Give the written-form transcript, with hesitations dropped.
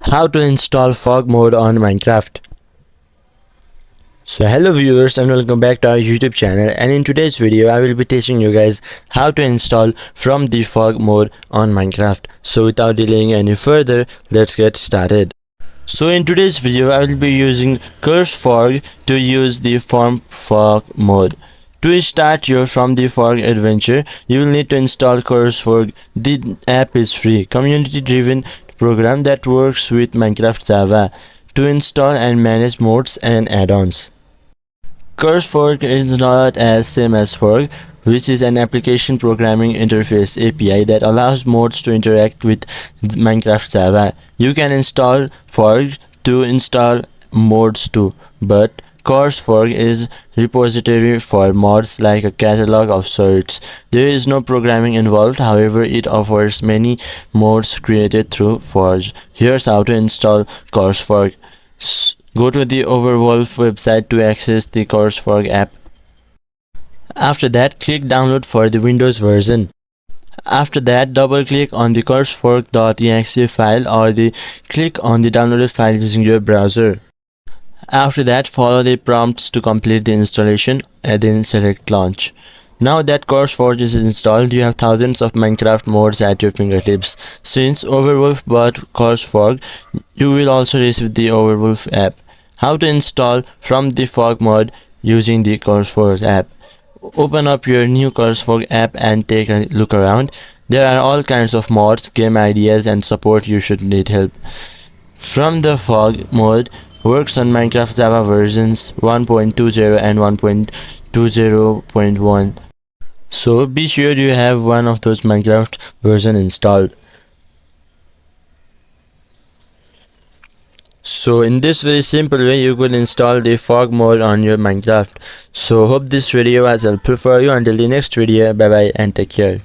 How to install fog mode on Minecraft. So hello viewers and welcome back to our YouTube channel, and in today's video I will be teaching you guys how to install from the fog mode on Minecraft. So without delaying any further, let's get started. So in today's video I will be using Curse Fog to use the from fog mode. To start your From the Fog adventure, you will need to install Curse Fog. The app is free, community driven program that works with Minecraft Java to install and manage mods and add-ons. Curse Fog is not as same as Fog, which is an application programming interface API that allows mods to interact with Minecraft Java. You can install Fog to install mods too, but Curse Fog is repository for mods, like a catalog of sorts. There is no programming involved, however it offers many mods created through Forge. Here's how to install Curse Fog. Go to the Overwolf website to access the Curse Fog app. After that, click download for the Windows version. After that, double click on the cursefog.exe file or click on the downloaded file using your browser. After that, follow the prompts to complete the installation and then select launch. Now that Curse Fog is installed, you have thousands of Minecraft mods at your fingertips. Since Overwolf bought Curse Fog, you will also receive the Overwolf app. How to install from the fog mode using the Curse Fog app. Open up your new Curse Fog app and take a look around. There are all kinds of mods, game ideas and support you should need help. From the fog mode works on Minecraft Java versions 1.20 and 1.20.1. So be sure you have one of those Minecraft version installed. So in this very simple way you could install the fog mode on your Minecraft. So hope this video was helpful for you. Until the next video, bye bye and take care.